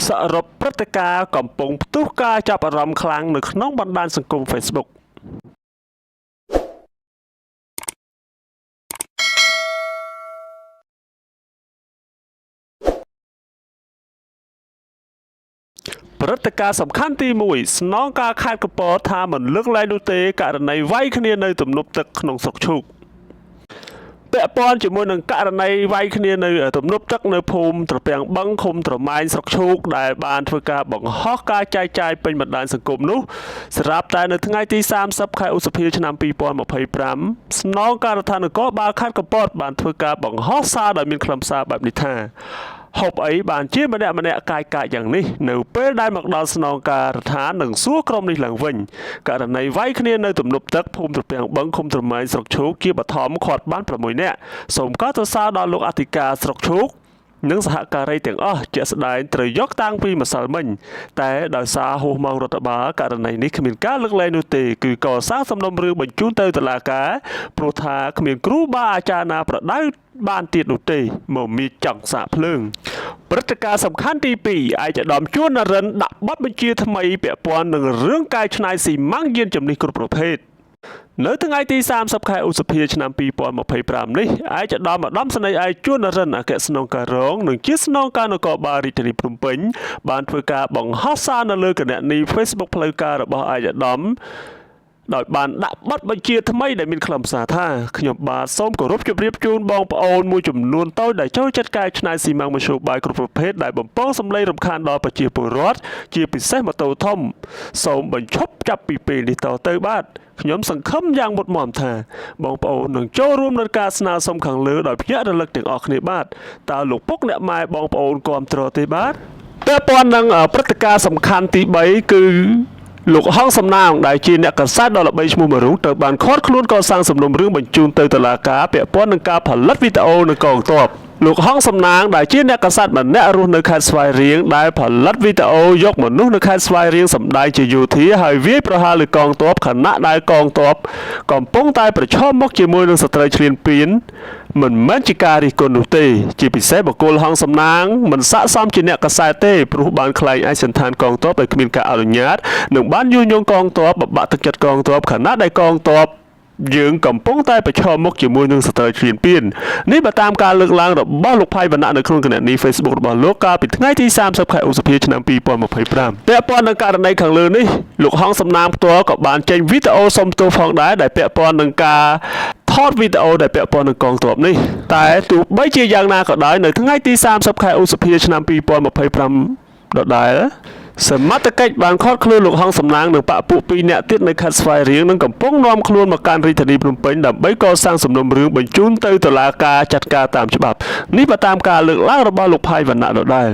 សរុបព្រឹត្តិការណ៍កំពុងផ្ទុះការចាប់អារម្មណ៍ខ្លាំងនៅក្នុងបណ្ដាញសង្គម Facebook ព្រឹត្តិការណ៍សំខាន់ទី1ស្នងការខេត្តកំពតថាមិនលើកលែងនោះទេករណីវាយគ្នានៅទំនប់ទឹកក្នុងស្រុកឈូកពាក់ព័ន្ធជាមួយនឹងករណីវាយគ្នានៅទំនប់ទឹកនៅភូមិត្រពាំងបឹងឃុំត្រម៉ែងស្រុកឈូកដែលបានធ្វើការបង្ហោះការចែកចាយពេញបណ្ដាញសង្គមនោះស្រាប់តែនៅថ្ងៃទី30ខែឧសភាឆ្នាំ2025ស្នងការដ្ឋាននគរបាលខេត្តកំពតបានធ្វើការបង្ហោះសារដោយមានខ្លឹមសារបែបនេះថាហូបអីបានជាម្នាក់កាយយ៉ាងនេះនៅពេលដែលមកដល់ស្នងការដ្ឋាននឹងសួរក្រុមនេះឡើងវិញករណីវាយគ្នានៅទំនប់ទឹកភូមិត្រពាំងបឹងឃុំត្រម៉ែងស្រុកឈូកជាបឋមខាត់បាន6នាក់សូមការសរសើរដល់លោកអធិការស្រុកឈូកនិងសហការីទាំងអស់ជាក់ស្ដែងត្រូវយកតាំងពីម្សិលមិញតែដោយសារហួសម៉ោងរដ្ឋបាលករណីនេះគ្មានការលើកលែងនោះទេគឺកសាងសំណុំរឿងបញ្ជូនទៅតុលាការព្រោះថាគ្មានគ្រូបាអាចារ្យណាប្រដៅបានទៀតនោះទេមកមានចង់សាកភ្លើងព្រឹត្តិការណ៍សំខាន់ទី2ឯកឧត្តមជួននរិនដាក់បទបញ្ជាថ្មីពាក់ព័ន្ធនឹងរឿងកែច្នៃស៊ីម៉ាំងយានជំនិះគ្រប់ប្រភេទនៅថ្ងៃទី30ខែឧសភាឆ្នាំ2025នេះឯកឧត្តមស្នេហ៍ឯកជួននរិនអគ្គស្នងការរងនិងជាស្នងការនគរបាលរាជធានីភ្នំពេញបានធ្វើការបង្ហោះសារនៅលើគណនី Facebook ផ្លូវការរបស់ឯកឧត្តមដោយបានដាក់បទបញ្ជាថ្មីដែលមានខ្លឹមសារថាខ្ញុំបាទសូមគោរពជម្រាបជូនបងប្អូនមួយចំនួនតូចដែលចូលចិត្តកែច្នៃស៊ីម៉ាំងមធ្យោបាយគ្រប់ប្រភេទដែលបំពងសម្លេងរំខានដល់ប្រជាពលរដ្ឋជាពិសេសម៉ូតូធំសូមបញ្ឈប់ចាប់ពីពេលនេះតទៅបាទខ្ញុំសង្ឃឹមយ៉ាងមុតមាំថាបងប្អូននឹងចូលរួមនៅការស្នើសុំខាងលើដោយភ្ញាក់រលឹកទាំងអស់គ្នាបាទតើលោកពុកអ្នកម៉ែបងប្អូនគាំទ្រទេបាទពាក់ព័ន្ធនឹងព្រឹត្តិការណ៍សំខាន់ទី3គឺលោកហងសំណាងដែលជាអ្នកកាសែតដ៏ល្បីឈ្មោះមួយរូបត្រូវបានឃាត់ខ្លួនកសាងសំណុំរឿងបញ្ជូនទៅតុលាការពាក់ព័ន្ធនឹងការផលិតវីដេអូនៅកងទ័ពលោកហងសំណាងដែលជាអ្នកកាសែតម្នាក់រស់នៅខេត្តស្វាយរៀងដែលផលិតវីដេអូយកមនុស្សនៅខេត្តស្វាយរៀងសម្ដែងជាយោធាហើយវាយប្រហារលើកងទ័ពខណៈដែលកងទ័ពកំពុងតែប្រឈមមុខជាមួយនឹងសត្រូវឈ្លានពានមិនមែនជាការរិះគន់នោះទេជាពិសេសបុគ្គលហងសំណាងមិនស័ក្តិសមជាអ្នកកាសែតទេព្រោះបានក្លែងឯកសណ្ឋានកងទ័ពដោយគ្មានការអនុញ្ញាតនិងបានញុះញង់កងទ័ពបបាក់ទឹកចិត្តកងទ័ពខណៈដែលកងទ័ពយើងកំពុងតែប្រឈមមុខជាមួយនឹងសត្រូវឈ្លានពាននេះបើតាមការលើកឡើងរបស់លោកផៃវណ្ណៈនៅក្នុងគណនី Facebook របស់លោកកាលពីថ្ងៃទី30ខែឧសភាឆ្នាំ2025ពាក់ព័ន្ធនឹងករណីខាងលើនេះលោកហងសំណាងផ្ទាល់ក៏បានចេញវីដេអូសុំទោសផងដែរដែលពាក់ព័ន្ធនឹងការថតវីដេអូដែលពាក់ព័ន្ធនឹងកងទ័ពនេះតែទោះបីជាយ៉ាងណាក៏ដោយនៅថ្ងៃទី30ខែឧសភាឆ្នាំ2025ដដែលសមត្ថកិច្ចបានឃាត់ខ្លួនលោកហងសំណាងនិងបកពួក2នាក់ទៀតនៅខេត្តស្វាយរៀងនិងកំពុងនាំខ្លួនមកកាន់រាជធានីភ្នំពេញដើម្បីកសាងសំណុំរឿងបញ្ជូនទៅតុលាការចាត់ការតាមច្បាប់នេះបើតាមការលើកឡើងរបស់លោកផៃវណ្ណៈដដែល